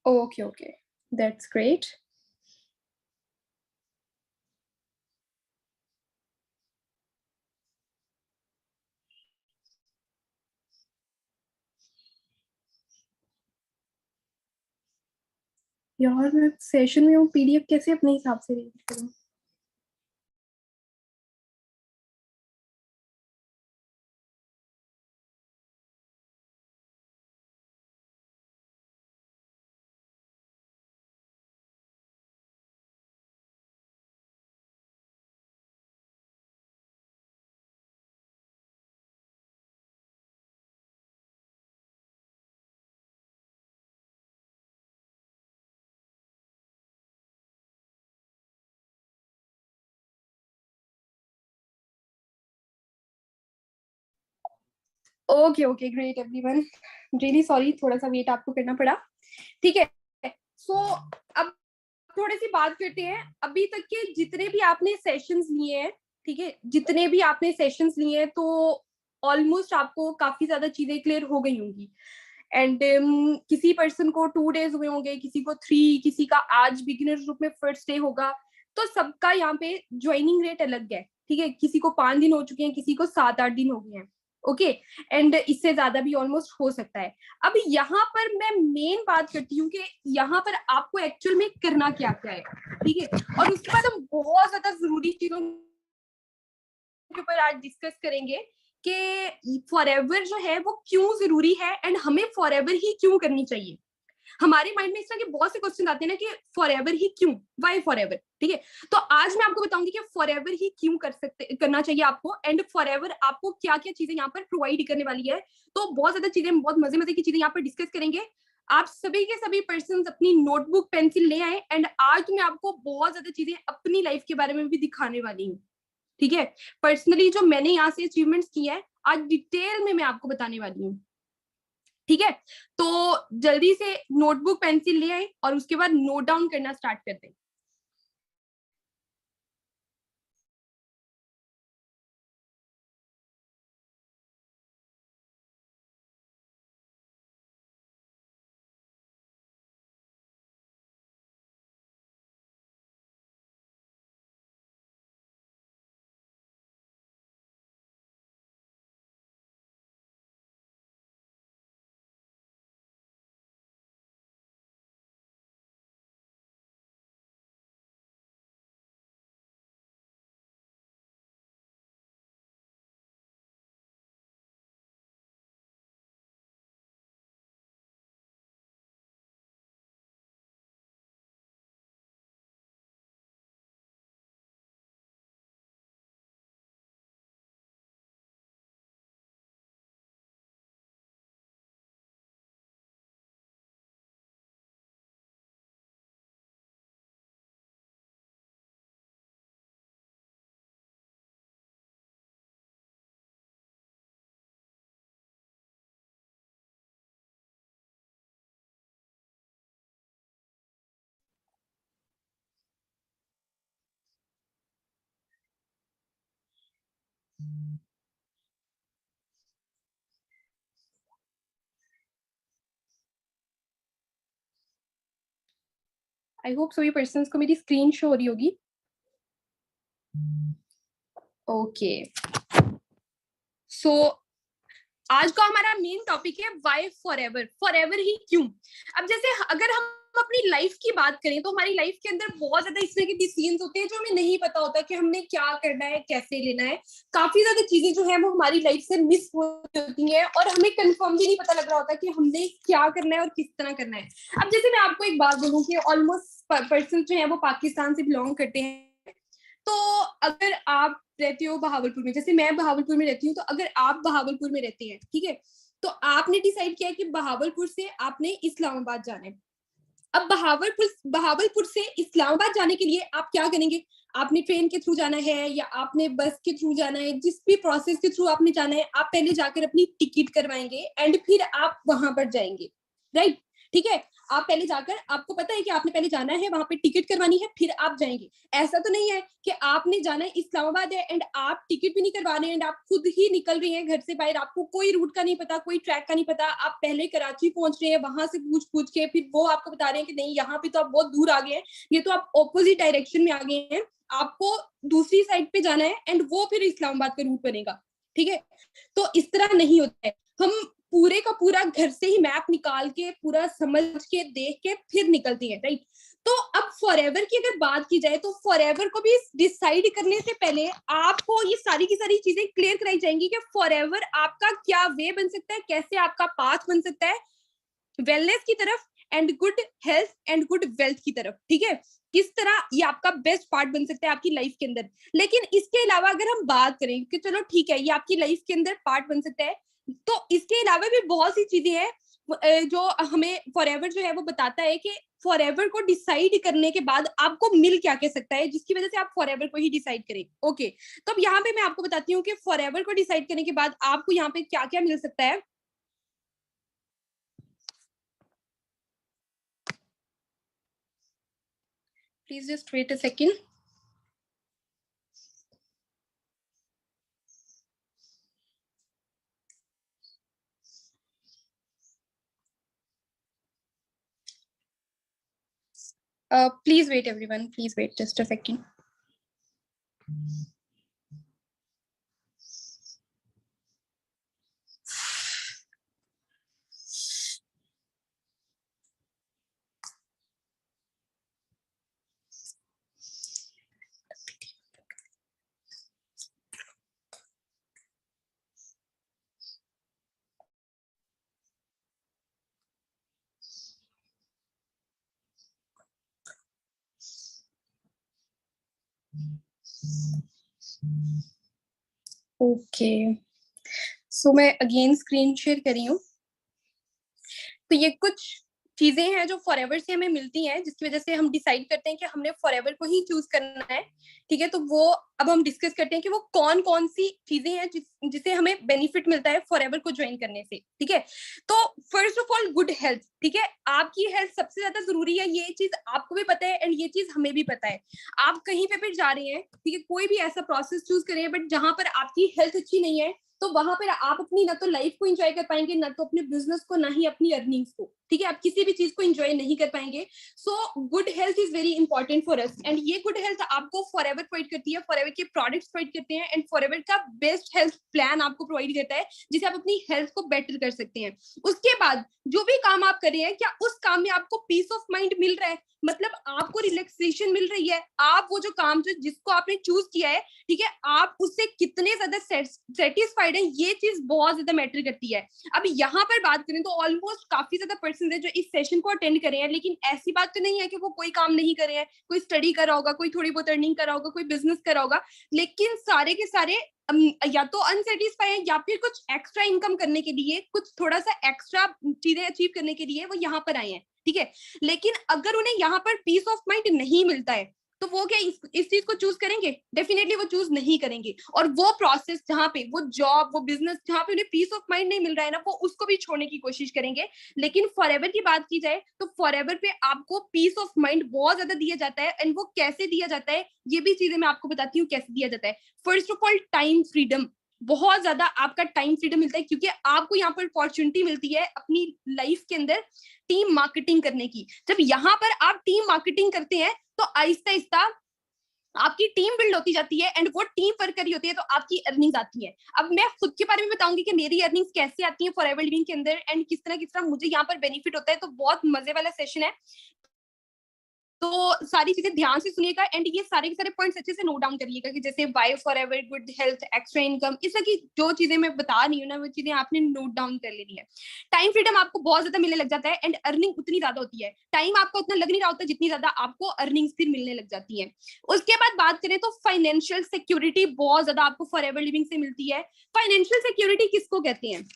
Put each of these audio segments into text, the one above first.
Okay, okay. That's great. यार मैं session में हूँ, पीडीएफ कैसे अपने हिसाब से रीड करूँ? Okay okay, great everyone. Really sorry, थोड़ा सा वेट आपको करना पड़ा। ठीक है, सो अब थोड़ी सी बात करते हैं अभी तक के जितने भी आपने सेशंस लिए हैं। ठीक है, जितने भी आपने सेशंस लिए हैं तो ऑलमोस्ट आपको काफी ज्यादा चीजें क्लियर हो गई होंगी। एंड किसी पर्सन को 2 days हुए होंगे, किसी को 3, किसी का आज बिगिनर ग्रुप में फर्स्ट डे होगा। तो सबका यहाँ पे ज्वाइनिंग रेट अलग है। ठीक है, किसी को 5 दिन हो चुके हैं, किसी को 7-8 दिन हो गए हैं। ओके, एंड इससे ज्यादा भी ऑलमोस्ट हो सकता है। अब यहाँ पर मैं मेन बात करती हूँ कि यहाँ पर आपको एक्चुअल में करना क्या क्या है। ठीक है, और उसके बाद हम बहुत ज्यादा जरूरी चीजों के ऊपर आज डिस्कस करेंगे कि फॉरएवर जो है वो क्यों जरूरी है एंड हमें फॉरएवर ही क्यों करनी चाहिए। हमारे माइंड में इस तरह के बहुत से क्वेश्चन आते हैं ना कि फॉरएवर ही क्यों, वाई फॉरएवर। ठीक है, तो आज मैं आपको बताऊंगी कि फॉरएवर ही क्यों करना चाहिए आपको, एंड फॉरएवर आपको क्या क्या चीजें यहाँ पर प्रोवाइड करने वाली है। तो बहुत ज्यादा चीजें, बहुत मजे मजे की चीजें यहाँ पर डिस्कस करेंगे। आप सभी के सभी पर्सन अपनी नोटबुक पेंसिल ले आए, एंड आज मैं आपको बहुत ज्यादा चीजें अपनी लाइफ के बारे में भी दिखाने वाली हूँ। ठीक है, पर्सनली जो मैंने यहाँ से अचीवमेंट्स किए हैं आज डिटेल में मैं आपको बताने वाली हूँ। ठीक है, तो जल्दी से नोटबुक पेंसिल ले आए और उसके बाद नोट डाउन करना स्टार्ट कर दें। आई होप सभी पर्सन को मेरी स्क्रीन शो हो रही होगी। ओके, सो आज का हमारा मेन टॉपिक है वाई फॉरएवर, फॉरएवर ही क्यों। अब जैसे अगर हम अपनी लाइफ की बात करें तो हमारी लाइफ के अंदर बहुत ज्यादा इस तरह के डिसीजंस होते हैं जो हमें नहीं पता होता कि हमने क्या करना है, कैसे लेना है। काफी ज्यादा चीजें जो है वो हमारी लाइफ से मिस होती हैं और हमें कंफर्म भी नहीं पता लग रहा होता कि हमने क्या करना है और किस तरह करना है। अब जैसे मैं आपको एक बात बोलूँ कि ऑलमोस्ट पर्सन जो है वो पाकिस्तान से बिलोंग करते हैं। तो अगर आप रहते हो बहावलपुर में, जैसे मैं बहावलपुर में रहती हूँ, तो अगर आप बहावलपुर में रहते हैं, ठीक है, तो आपने डिसाइड किया कि बहावलपुर से आपने इस्लामाबाद जाना है। अब बहावलपुर से इस्लामाबाद जाने के लिए आप क्या करेंगे? आपने ट्रेन के थ्रू जाना है या आपने बस के थ्रू जाना है, जिस भी प्रोसेस के थ्रू आपने जाना है, आप पहले जाकर अपनी टिकट करवाएंगे एंड फिर आप वहां पर जाएंगे, राइट। ठीक है, आप पहले जाकर, आपको पता है कि आपने पहले जाना है, वहां पे टिकट करवानी है, फिर आप जाएंगे। ऐसा तो नहीं है कि आपने जाना है, इस्लामाबाद है एंड आप टिकट भी नहीं करवा रहे हैं एंड आप खुद ही निकल रही हैं घर से बाहर, आपको कोई रूट का नहीं पता, कोई ट्रैक का नहीं पता, आप पहले कराची पहुंच रहे हैं, वहां से पूछ पूछ के फिर वो आपको बता रहे हैं कि नहीं यहाँ पे तो आप बहुत दूर आ गए हैं, ये तो आप ऑपोजिट डायरेक्शन में आ गए हैं, आपको दूसरी साइड पे जाना है, एंड वो फिर इस्लामाबाद का रूट बनेगा। ठीक है, तो इस तरह नहीं होता है। हम पूरे का पूरा घर से ही मैप निकाल के पूरा समझ के देख के फिर निकलते हैं, राइट। तो अब फॉरएवर की अगर बात की जाए तो फॉरएवर को भी डिसाइड करने से पहले आपको ये सारी की सारी चीजें क्लियर कराई जाएंगी कि फॉरएवर आपका क्या वे बन सकता है, कैसे आपका पाथ बन सकता है वेलनेस की तरफ and good health and good wealth की तरफ। ठीक है, किस तरह ये आपका बेस्ट पार्ट बन सकता है आपकी लाइफ के अंदर। लेकिन इसके अलावा अगर हम बात करें कि चलो ठीक है ये आपकी लाइफ के अंदर पार्ट बन सकता है, तो इसके अलावा भी बहुत सी चीजें हैं जो हमें फॉरएवर जो है वो बताता है कि फॉरएवर को डिसाइड करने के बाद आपको मिल क्या क्या सकता है जिसकी वजह से आप फॉरएवर को ही डिसाइड करें। ओके, तो अब यहाँ पे मैं आपको बताती हूँ कि फॉरएवर को डिसाइड करने के बाद आपको यहाँ पे क्या क्या मिल सकता है। Please just wait a second. Please wait, everyone. Please wait just a second. Okay. So मैं again screen share कर रही हूँ। तो ये कुछ चीजें हैं जो फॉरएवर से हमें मिलती हैं जिसकी वजह से हम डिसाइड करते हैं कि हमने फॉरएवर को ही चूज करना है। ठीक है, तो वो अब हम डिस्कस करते हैं कि वो कौन कौन सी चीजें हैं जिसे हमें बेनिफिट मिलता है फॉरएवर को ज्वाइन करने से। ठीक है, तो first of all good health. ठीक है, आपकी हेल्थ सबसे ज्यादा जरूरी है, ये चीज आपको भी पता है एंड ये चीज हमें भी पता है। आप कहीं पे भी जा रहे हैं, ठीक है, कोई भी ऐसा प्रोसेस चूज करें बट जहां पर आपकी हेल्थ अच्छी नहीं है तो वहां पर आप अपनी ना तो लाइफ को एंजॉय कर पाएंगे, ना तो अपने बिजनेस को, ना ही अपनी अर्निंग्स को। ठीक है, आप किसी भी चीज को एंजॉय नहीं कर पाएंगे। So good health is very important for us and ये गुड हेल्थ आपको फॉरएवर प्रोवाइड करती है, फॉरएवर के प्रोडक्ट्स प्रोवाइड करते हैं एंड फॉरएवर का बेस्ट हेल्थ प्लान आपको प्रोवाइड करता है जिसे आप अपनी हेल्थ को बेटर कर सकते हैं। उसके बाद जो भी काम आप कर रहे हैं, क्या उस काम में आपको पीस ऑफ माइंड मिल रहा है, मतलब आपको रिलैक्सेशन मिल रही है, आप वो जो काम जो जिसको आपने चूज किया है, ठीक है, आप उससे कितने ज्यादा सेटिस्फाइड है, ये चीज बहुत ज्यादा मैटर करती है। अब यहाँ पर बात करें तो ऑलमोस्ट काफी ज्यादा पर्सन है जो इस सेशन को अटेंड करे हैं, लेकिन ऐसी बात तो नहीं है कि वो कोई काम नहीं कर रहे हैं, कोई स्टडी कर रहा होगा, कोई थोड़ी बहुत अर्निंग कर रहा होगा, कोई बिजनेस कर रहा होगा, लेकिन सारे के सारे या तो अनसेटिस्फाई है या फिर कुछ एक्स्ट्रा इनकम करने के लिए, कुछ थोड़ा सा एक्स्ट्रा चीजें अचीव करने के लिए वो यहाँ पर आए हैं। ठीक है, लेकिन अगर उन्हें यहाँ पर पीस ऑफ माइंड नहीं मिलता है तो वो क्या इस चीज को चूज करेंगे? डेफिनेटली वो चूज नहीं करेंगे। और वो प्रोसेस जहाँ पे वो जॉब, वो बिजनेस जहाँ पे उन्हें पीस ऑफ माइंड नहीं मिल रहा है ना, वो उसको भी छोड़ने की कोशिश करेंगे। लेकिन फॉरएवर की बात की जाए तो फॉरएवर पे आपको पीस ऑफ माइंड बहुत ज्यादा दिया जाता है एंड वो कैसे दिया जाता है ये भी चीजें मैं आपको बताती हूँ कैसे दिया जाता है। First of all time freedom, बहुत ज्यादा आपका टाइम फ्रीडम मिलता है क्योंकि आपको यहाँ पर अपॉर्चुनिटी मिलती है अपनी लाइफ के अंदर टीम मार्केटिंग करने की। जब यहाँ पर आप टीम मार्केटिंग करते हैं तो आहिस्ता आहिस्ता आपकी टीम बिल्ड होती जाती है एंड वो टीम वर्क करी होती है तो आपकी अर्निंग्स आती है। अब मैं खुद के बारे में बताऊंगी कि मेरी अर्निंग्स कैसे आती है फॉरएवर लिविंग के अंदर एंड किस तरह मुझे यहाँ पर बेनिफिट होता है। तो बहुत मजे वाला सेशन है, तो सारी चीजें ध्यान से सुनिएगा एंड ये सारे के सारे पॉइंट्स अच्छे से नोट डाउन करिएगा कि जैसे why forever, good health, extra income, इस तरह की जो चीजें मैं बता रही हूँ ना वो चीजें आपने नोट डाउन कर लेनी है। टाइम फ्रीडम आपको बहुत ज्यादा मिलने लग जाता है एंड अर्निंग उतनी ज्यादा होती है, टाइम आपको उतना लग नहीं रहा होता जितनी ज्यादा आपको अर्निंग्स फिर मिलने लग जाती है। उसके बाद बात करें तो फाइनेंशियल सिक्योरिटी बहुत ज्यादा आपको फॉरएवर लिविंग से मिलती है। फाइनेंशियल सिक्योरिटी किसको कहते हैं?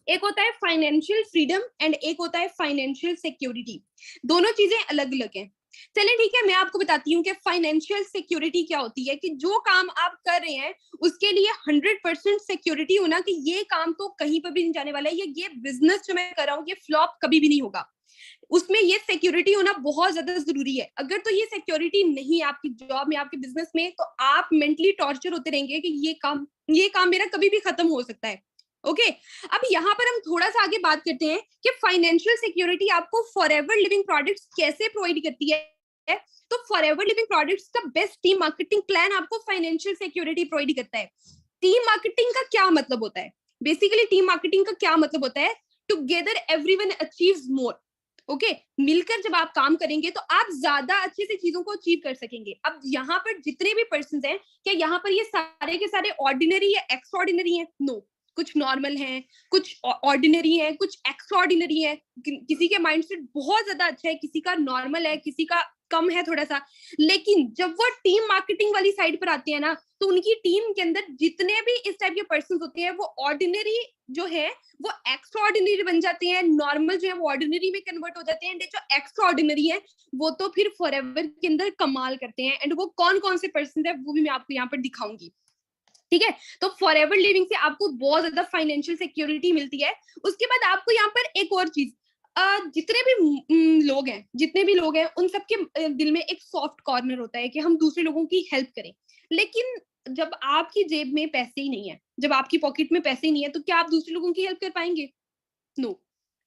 एक होता है फाइनेंशियल फ्रीडम एंड एक होता है फाइनेंशियल सिक्योरिटी, दोनों चीजें अलग अलग हैं। चलिए ठीक है, मैं आपको बताती हूँ कि फाइनेंशियल सिक्योरिटी क्या होती है, कि जो काम आप कर रहे हैं उसके लिए 100% सिक्योरिटी होना कि ये काम तो कहीं पर भी नहीं जाने वाला है, ये बिजनेस जो मैं कर रहा हूँ ये फ्लॉप कभी भी नहीं होगा। उसमें ये सिक्योरिटी होना बहुत ज्यादा जरूरी है। अगर तो ये सिक्योरिटी नहीं है आपकी जॉब में, आपके बिजनेस में, तो आप मेंटली टॉर्चर होते रहेंगे कि ये काम मेरा कभी भी खत्म हो सकता है। ओके, अब यहाँ पर हम थोड़ा सा आगे बात करते हैं कि फाइनेंशियल सिक्योरिटी आपको फॉरएवर लिविंग प्रोडक्ट्स कैसे प्रोवाइड करती है। तो फॉरएवर लिविंग प्रोडक्ट्स का बेस्ट टीम मार्केटिंग प्लान आपको फाइनेंशियल सिक्योरिटी प्रोवाइड करता है। टीम मार्केटिंग का क्या मतलब होता है? बेसिकली टीम मार्केटिंग का क्या मतलब होता है? टुगेदर एवरीवन अचीव्स मोर। ओके, मिलकर जब आप काम करेंगे तो आप ज्यादा अच्छे से चीजों को अचीव कर सकेंगे। अब यहाँ पर जितने भी पर्सन हैं, क्या यहाँ पर ये सारे के सारे ऑर्डिनरी या एक्स्ट्राऑर्डिनरी हैं? नो, कुछ नॉर्मल हैं, कुछ ऑर्डिनरी है, कुछ एक्स्ट्राऑर्डिनरी है। किसी के माइंडसेट बहुत ज्यादा अच्छा है, किसी का नॉर्मल है, किसी का कम है थोड़ा सा। लेकिन जब वो टीम मार्केटिंग वाली साइड पर आती है ना, तो उनकी टीम के अंदर जितने भी इस टाइप के पर्सन होते हैं, वो ऑर्डिनरी जो है वो एक्स्ट्राऑर्डिनरी बन जाते हैं, नॉर्मल जो है वो ऑर्डिनरी में कन्वर्ट हो जाते हैं, एंड जो एक्स्ट्राऑर्डिनरी है वो तो फिर फॉरएवर के अंदर कमाल करते हैं। एंड वो कौन कौन से पर्सन है वो भी मैं आपको यहाँ पर दिखाऊंगी। ठीक है, तो फॉरएवर लिविंग से आपको बहुत ज्यादा फाइनेंशियल सिक्योरिटी मिलती है। उसके बाद आपको यहाँ पर एक और चीज, जितने भी लोग हैं, जितने भी लोग हैं, उन सबके दिल में एक सॉफ्ट कॉर्नर होता है कि हम दूसरे लोगों की हेल्प करें। लेकिन जब आपकी जेब में पैसे ही नहीं है, जब आपकी पॉकेट में पैसे ही नहीं है, तो क्या आप दूसरे लोगों की हेल्प कर पाएंगे? नो,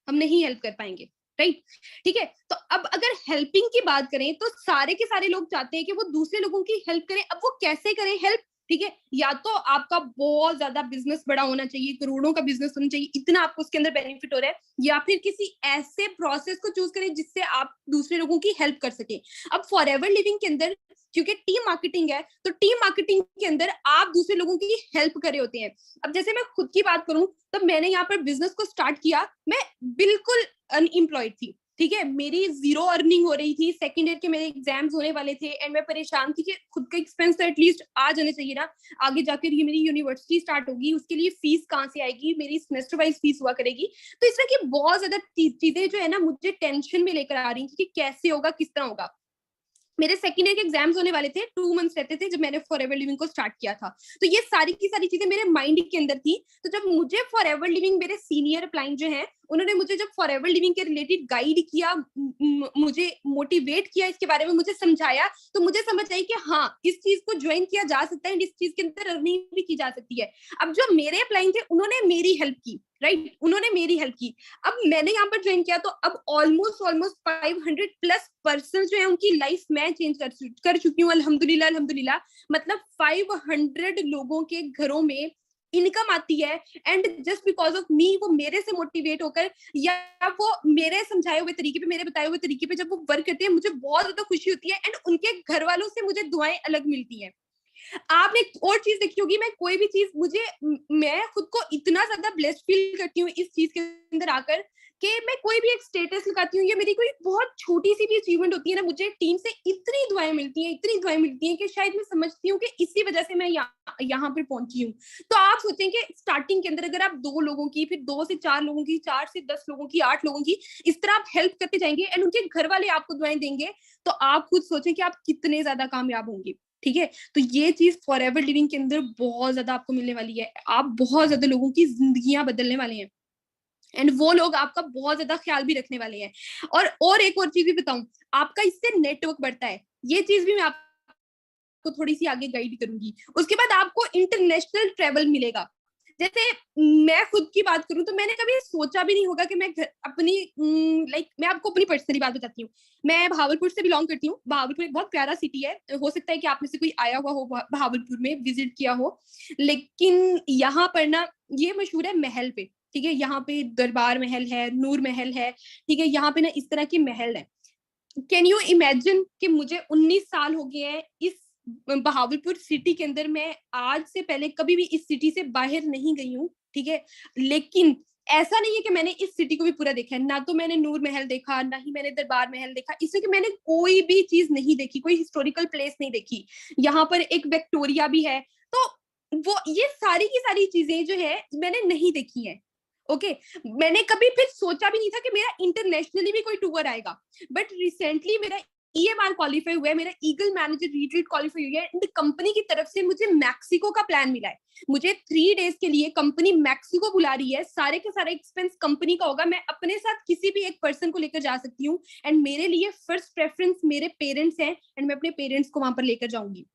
हम नहीं हेल्प कर पाएंगे, राइट? ठीक है, तो अब अगर हेल्पिंग की बात करें तो सारे के सारे लोग चाहते हैं कि वो दूसरे लोगों की हेल्प करें। अब वो कैसे करें हेल्प? ठीक है, या तो आपका बहुत ज्यादा बिजनेस बड़ा होना चाहिए, करोड़ों का बिजनेस होना चाहिए, इतना आपको उसके अंदर बेनिफिट हो रहा है, या फिर किसी ऐसे प्रोसेस को चूज करें जिससे आप दूसरे लोगों की हेल्प कर सके। अब फॉरएवर लिविंग के अंदर क्योंकि टीम मार्केटिंग है, तो टीम मार्केटिंग के अंदर आप दूसरे लोगों की हेल्प कर रहे होते हैं। अब जैसे मैं खुद की बात करूं, तब मैंने यहाँ पर बिजनेस को स्टार्ट किया, मैं बिल्कुल अनएम्प्लॉयड थी। ठीक है, मेरी जीरो अर्निंग हो रही थी, सेकंड ईयर के मेरे एग्जाम्स होने वाले थे, एंड मैं परेशान थी कि खुद का एक्सपेंस तो एटलीस्ट आ जाने चाहिए ना। आगे जाकर ये मेरी यूनिवर्सिटी स्टार्ट होगी, उसके लिए फीस कहाँ से आएगी, मेरी सेमेस्टर वाइज फीस हुआ करेगी। तो इस तरह की बहुत ज्यादा चीजें जो है ना मुझे टेंशन में लेकर आ रही थी कि कैसे होगा, किस तरह होगा। मेरे सेकंड ईयर के एग्जाम्स होने वाले थे, 2 मंथ्स रहते थे जब मैंने फॉरएवर लिविंग को स्टार्ट किया था। तो ये सारी की सारी चीजें मेरे माइंड के अंदर थी। तो जब मुझे फॉरएवर लिविंग, मेरे सीनियर क्लाइंट जो है, उन्होंने मुझे जब फॉरएवर लिविंग के रिलेटेड गाइड किया, मुझे मोटिवेट किया, इसके बारे में मुझे समझाया, तो मुझे समझ आई कि हाँ, इस चीज को ज्वाइन किया जा सकता है, इस चीज के अंदर अर्निंग भी की जा सकती है। अब जो मेरे क्लाइंट थे उन्होंने मेरी हेल्प की, राइट, उन्होंने मेरी हेल्प की। अब मैंने यहाँ पर ज्वाइन किया, तो अब ऑलमोस्ट 500 प्लस पर्सन जो है उनकी लाइफ मैं चेंज कर चुकी हूँ, अल्हम्दुलिल्लाह अल्हम्दुलिल्लाह। मतलब 500 लोगों के घरों में इनकम आती है, and just because of me, वो मेरे से मोटिवेट होकर, या वो मेरे समझाए हुए तरीके पे, मेरे बताए हुए तरीके पे जब वो वर्क करते हैं, मुझे बहुत ज्यादा खुशी होती है, एंड उनके घर वालों से मुझे दुआएं अलग मिलती हैं। आपने एक और चीज देखी होगी, मैं कोई भी चीज, मैं खुद को इतना ज्यादा ब्लेस्ड फील करती हूँ इस चीज के अंदर आकर, कि मैं कोई भी एक स्टेटस लगाती हूँ, या मेरी कोई बहुत छोटी सी भी अचीवमेंट होती है ना, मुझे टीम से इतनी दुआएं मिलती हैं, इतनी दुआएं मिलती हैं, कि शायद मैं समझती हूँ कि इसी वजह से मैं यहाँ पर पहुंची हूँ। तो आप सोचें कि स्टार्टिंग के अंदर अगर आप 2 लोगों की, फिर 2 से 4 लोगों की, 4 से 10 लोगों की, 8 लोगों की, इस तरह आप हेल्प करते जाएंगे, एंड उनके घर वाले आपको दुआएं देंगे, तो आप खुद सोचें कि आप कितने ज्यादा कामयाब होंगे। ठीक है, तो ये चीज फॉरएवर लिविंग के अंदर बहुत ज्यादा आपको मिलने वाली है। आप बहुत ज्यादा लोगों की जिंदगियां बदलने वाले हैं, एंड वो लोग आपका बहुत ज्यादा ख्याल भी रखने वाले हैं। और एक और चीज भी बताऊं, आपका इससे नेटवर्क बढ़ता है। ये चीज भी मैं आपको थोड़ी सी आगे गाइड करूंगी। उसके बाद आपको इंटरनेशनल ट्रेवल मिलेगा। जैसे मैं खुद की बात करूं, तो मैंने कभी सोचा भी नहीं होगा कि मैं अपनी मैं आपको अपनी पर्सनली बात बताती हूँ। मैं भावलपुर से बिलोंग करती हूँ। भावलपुर एक बहुत प्यारा सिटी है, हो सकता है कि आप में से कोई आया हुआ हो भावलपुर में, विजिट किया हो। लेकिन यहाँ पर ना ये मशहूर है महल पे। ठीक है, यहाँ पे दरबार महल है, नूर महल है। ठीक है, यहाँ पे ना इस तरह के महल है। कैन यू इमेजिन कि मुझे 19 साल हो गए हैं इस बहावलपुर सिटी के अंदर, मैं आज से पहले कभी भी इस सिटी से बाहर नहीं गई हूँ। ठीक है, लेकिन ऐसा नहीं है कि मैंने इस सिटी को भी पूरा देखा है। ना तो मैंने नूर महल देखा, ना ही मैंने दरबार महल देखा, इसलिए कि मैंने कोई भी चीज नहीं देखी, कोई हिस्टोरिकल प्लेस नहीं देखी। यहाँ पर एक विक्टोरिया भी है। तो वो ये सारी की सारी चीजें जो है मैंने नहीं देखी है। ओके, मैंने कभी फिर सोचा भी नहीं था कि मेरा इंटरनेशनली भी कोई टूर आएगा। बट रिसेंटली मेरा EMR क्वालिफाई हुआ है, मेरा ईगल मैनेजर रिट्रीट क्वालिफाई हुआ है, एंड कंपनी की तरफ से मुझे मैक्सिको का प्लान मिला है। मुझे 3 डेज के लिए कंपनी मैक्सिको बुला रही है, सारे के सारे एक्सपेंस कंपनी का होगा, मैं अपने साथ किसी भी एक पर्सन को लेकर जा सकती हूँ, एंड मेरे लिए फर्स्ट प्रेफरेंस मेरे पेरेंट्स हैं, एंड मैं अपने पेरेंट्स को वहां पर लेकर जाऊंगी।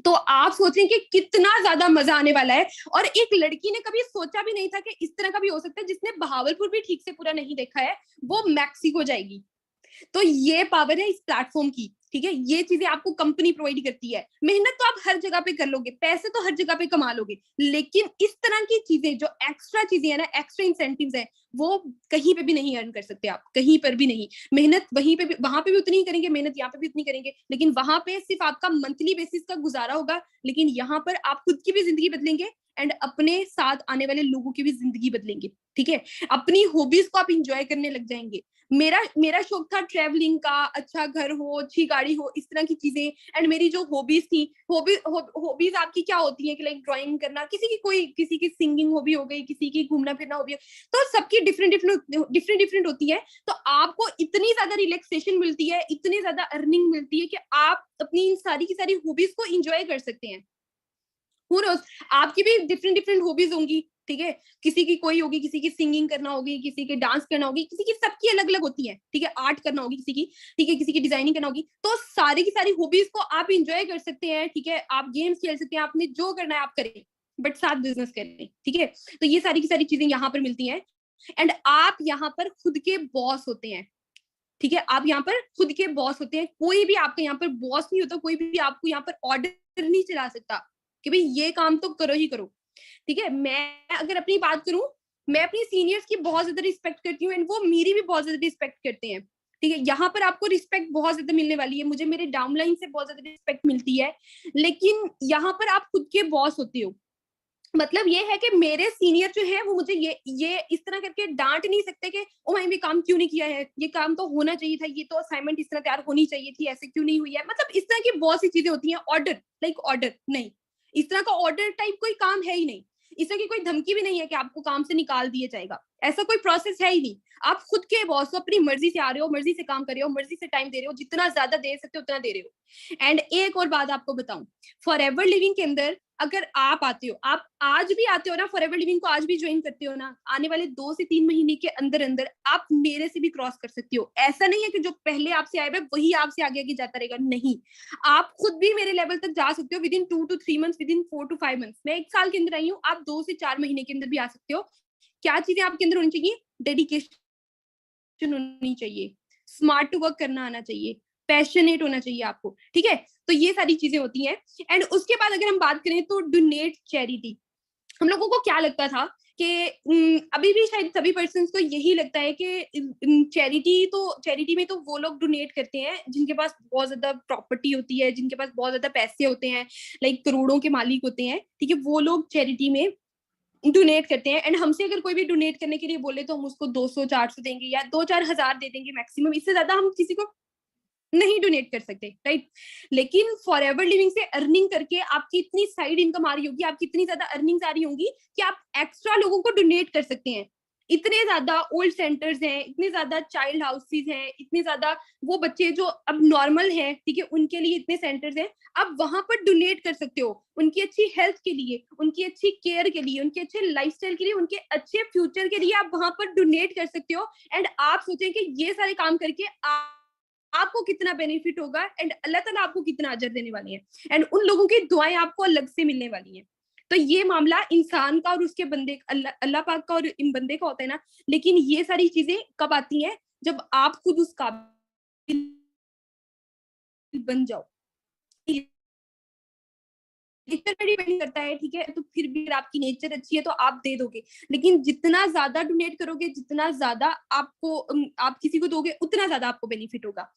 तो आप सोचें कि कितना ज्यादा मजा आने वाला है। और एक लड़की ने कभी सोचा भी नहीं था कि इस तरह का भी हो सकता है, जिसने बहावलपुर भी ठीक से पूरा नहीं देखा है, वो मैक्सिको जाएगी। तो ये पावर है इस प्लेटफॉर्म की, ठीक है। ये चीजें आपको कंपनी प्रोवाइड करती है। मेहनत तो आप हर जगह पे कर लोगे, पैसे तो हर जगह पे कमा लोगे, लेकिन इस तरह की चीजें जो एक्स्ट्रा चीजें है ना, एक्स्ट्रा इंसेंटिव्स है, वो कहीं पे भी नहीं अर्न कर सकते आप, कहीं पर भी नहीं। मेहनत वहीं पे भी, वहां पे भी उतनी ही करेंगे, मेहनत यहाँ पे भी उतनी करेंगे, लेकिन वहां पे सिर्फ आपका मंथली बेसिस का गुजारा होगा, लेकिन यहाँ पर आप खुद की भी जिंदगी बदलेंगे एंड अपने साथ आने वाले लोगों की भी जिंदगी बदलेंगे, ठीक है। अपनी हॉबीज को आप इंजॉय करने लग जाएंगे। मेरा शौक था ट्रैवलिंग का, अच्छा घर हो, अच्छी गाड़ी हो, इस तरह की चीजें। एंड मेरी जो हॉबीज थी, हॉबीज आपकी क्या होती है कि लाइक ड्राइंग करना, किसी की सिंगिंग हॉबी हो गई, किसी की घूमना फिरना हॉबी, तो सबकी डिफरेंट होती है। तो आपको इतनी ज्यादा रिलैक्सेशन मिलती है, इतनी ज्यादा अर्निंग मिलती है कि आप अपनी इन सारी की सारी हॉबीज को इंजॉय कर सकते हैं। आपकी भी डिफरेंट हॉबीज होंगी, ठीक है। किसी की कोई होगी, किसी की सिंगिंग करना होगी, किसी की डांस करना होगी, किसी की, सबकी अलग अलग होती है, ठीक है। आर्ट करना होगी किसी की, ठीक है, किसी की डिजाइनिंग करना होगी। तो सारी की सारी हॉबीज को आप इंजॉय कर सकते हैं, ठीक है। आप गेम्स खेल सकते हैं, आपने जो करना है आप करें, बट साथ बिजनेस करें, ठीक है। तो ये सारी की सारी चीजें यहाँ पर मिलती हैं, एंड आप यहाँ पर खुद के बॉस होते हैं, ठीक है। आप यहाँ पर खुद के बॉस होते हैं, कोई भी आपका यहाँ पर बॉस नहीं होता, कोई भी आपको यहाँ पर ऑर्डर नहीं चला सकता कि भाई ये काम तो करो ही करो, ठीक है। मैं अगर अपनी बात करूं, मैं अपनी सीनियर्स की बहुत ज्यादा रिस्पेक्ट करती हूँ, एंड वो मेरी भी बहुत ज्यादा रिस्पेक्ट करते हैं, ठीक है। यहाँ पर आपको रिस्पेक्ट बहुत ज्यादा मिलने वाली है, मुझे मेरे डाउनलाइन से बहुत ज्यादा रिस्पेक्ट मिलती है, लेकिन यहाँ पर आप खुद के बॉस होते हो। मतलब ये है कि मेरे सीनियर जो है वो मुझे ये इस तरह करके डांट नहीं सकते कि ओ भाई, ये काम क्यों नहीं किया है, ये काम तो होना चाहिए था, ये तो असाइनमेंट इस तरह तैयार होनी चाहिए थी, ऐसे क्यों नहीं हुई है। मतलब इस तरह की बहुत सी चीजें होती हैं। ऑर्डर, लाइक ऑर्डर नहीं, इस तरह का ऑर्डर टाइप कोई काम है ही नहीं। इस तरह की कोई धमकी भी नहीं है कि आपको काम से निकाल दिया जाएगा, ऐसा कोई प्रोसेस है ही नहीं। आप खुद के बॉस हो, अपनी मर्जी से आ रहे हो, मर्जी से काम कर रहे हो, मर्जी से टाइम दे रहे हो, जितना ज्यादा दे सकते हो उतना दे रहे हो। एंड एक और बात आपको बताऊं, फॉर एवर लिविंग के अंदर अगर आप आते हो, आप आज भी आते हो ना, फॉर एवर लिविंग को आज भी ज्वाइन करते हो ना, आने वाले 2 से 3 महीने के अंदर अंदर आप मेरे से भी क्रॉस कर सकते हो। ऐसा नहीं है कि जो पहले आपसे आए हुए वही आपसे आगे आगे जाता रहेगा, नहीं। आप खुद भी मेरे लेवल तक जा सकते हो with in 2 to 3 months, with in 4 to 5 months. मैं 1 साल के अंदर आई हूँ, आप 2 से 4 महीने के अंदर भी आ सकते हो। क्या चीजें आपके अंदर होनी चाहिए? डेडिकेशन होनी चाहिए, स्मार्ट वर्क करना आना चाहिए, पैशनेट होना चाहिए आपको, ठीक है। तो ये सारी चीजें होती हैं। एंड उसके बाद अगर हम बात करें तो डोनेट चैरिटी। हम लोगों को क्या लगता था कि अभी भी शायद सभी पर्सन को यही लगता है कि चैरिटी में तो वो लोग डोनेट करते हैं जिनके पास बहुत ज्यादा प्रॉपर्टी होती है, जिनके पास बहुत ज्यादा पैसे होते हैं, लाइक करोड़ों के मालिक होते हैं, ठीक है। वो लोग चैरिटी में डोनेट करते हैं। एंड हमसे अगर कोई भी डोनेट करने के लिए बोले तो हम उसको 200-400 देंगे या 2-4 हजार दे देंगे मैक्सिमम, इससे ज्यादा हम किसी को नहीं डोनेट कर सकते, राइट। लेकिन फॉर एवर लिविंग से अर्निंग करके आपकी इतनी साइड इनकम आ रही होगी, आपकी इतनी ज्यादा अर्निंग्स आ रही होंगी कि आप एक्स्ट्रा लोगों को डोनेट कर सकते हैं। इतने ज्यादा ओल्ड सेंटर्स हैं, इतने ज्यादा चाइल्ड हाउसेज हैं, इतने ज्यादा वो बच्चे जो अब नॉर्मल हैं, ठीक है, उनके लिए इतने सेंटर्स हैं। आप वहां पर डोनेट कर सकते हो उनकी अच्छी हेल्थ के लिए, उनकी अच्छी केयर के लिए, उनके अच्छे लाइफस्टाइल के लिए, उनके अच्छे फ्यूचर के लिए आप वहां पर डोनेट कर सकते हो। एंड आप सोचें कि ये सारे काम करके आपको कितना बेनिफिट होगा, एंड अल्लाह ताला आपको कितना अजर देने वाली है, एंड उन लोगों की दुआएं आपको अलग से मिलने वाली हैं। तो ये मामला इंसान का और उसके बंदे, अल्लाह पाक का और इन बंदे का होता है ना। लेकिन ये सारी चीजें कब आती हैं? जब आप खुद उस काबिल बन जाओ। नेचर पर डिपेंड करता है, ठीक है। तो फिर भी अगर आपकी नेचर अच्छी है तो आप दे दोगे, लेकिन जितना ज्यादा डोनेट करोगे, जितना ज्यादा आपको आप किसी को दोगे, उतना ज्यादा आपको बेनिफिट होगा।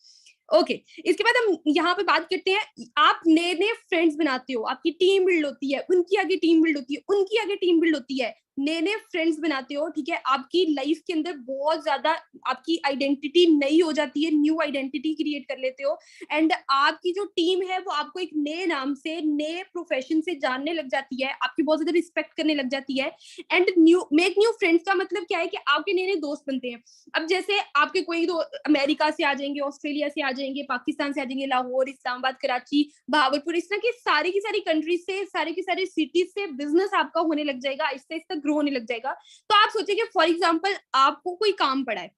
ओके, इसके बाद हम यहाँ पे बात करते हैं, आप नए नए फ्रेंड्स बनाते हो, आपकी टीम बिल्ड होती है, उनकी आगे टीम बिल्ड होती है, उनकी आगे टीम बिल्ड होती है। नए नए फ्रेंड्स बनाते हो, ठीक है, आपकी लाइफ के अंदर बहुत ज्यादा आपकी आइडेंटिटी नई हो जाती है, न्यू आइडेंटिटी क्रिएट कर लेते हो, एंड आपकी जो टीम है वो आपको एक नए नाम से, नए प्रोफेशन से जानने लग जाती है, आपकी बहुत ज्यादा रिस्पेक्ट करने लग जाती है। And new make new friends का मतलब क्या है कि आपके नए नए दोस्त बनते हैं। अब जैसे आपके कोई दो अमेरिका से आ जाएंगे, ऑस्ट्रेलिया से आ जाएंगे, पाकिस्तान से आ जाएंगे, लाहौर, इस्लामाबाद, कराची, भावलपुर, इस तरह की सारी कंट्रीज से, सारे के सारे सिटीज से बिजनेस आपका होने लग जाएगा, आहिस्ता आहिस्ता ग्रो होने लग जाएगा। तो आप सोचिए, फॉर एग्जाम्पल आपको कोई काम पड़ा है,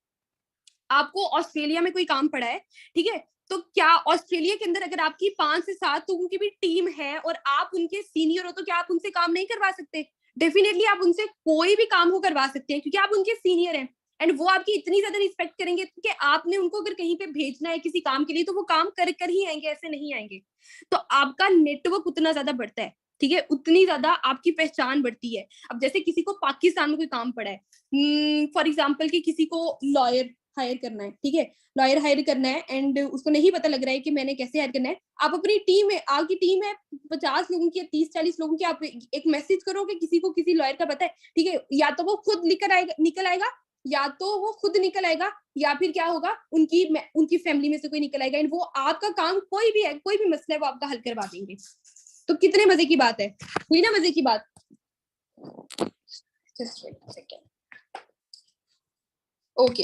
आपको ऑस्ट्रेलिया में कोई काम पड़ा है, ठीक है, तो क्या ऑस्ट्रेलिया के अंदर अगर आपकी 5 से 7 लोगों की भी टीम है और आप उनके सीनियर हो, तो क्या आप उनसे काम नहीं करवा सकते? डेफिनेटली आप उनसे कोई भी काम हो करवा सकते हैं, क्योंकि आप उनके सीनियर हैं, एंड वो आपकी इतनी ज्यादा रिस्पेक्ट करेंगे कि आपने उनको अगर कहीं पे भेजना है किसी काम के लिए, तो वो काम कर कर ही आएंगे, ऐसे नहीं आएंगे। तो आपका नेटवर्क उतना ज्यादा बढ़ता है, ठीक है, उतनी ज्यादा आपकी पहचान बढ़ती है। अब जैसे किसी को पाकिस्तान में कोई काम पड़ा है, फॉर एग्जाम्पल कि किसी को लॉयर हायर करना है, ठीक है, लॉयर हायर करना है, एंड उसको नहीं पता लग रहा है कि मैंने कैसे हायर करना है। आप अपनी टीम में, आपकी टीम है 50 लोगों की या 30-40 लोगों की, आप एक मैसेज करो कि किसी को किसी लॉयर का पता है, ठीक है, या तो वो खुद निकल आएगा, या तो वो खुद निकल आएगा, या फिर क्या होगा, उनकी फैमिली में से कोई निकल आएगा, एंड वो आपका काम कोई भी है, कोई भी मसला है, वो आपका हल करवा देंगे। तो कितने मजे की बात है, हुई ना मजे की बात। Just wait a second. Okay,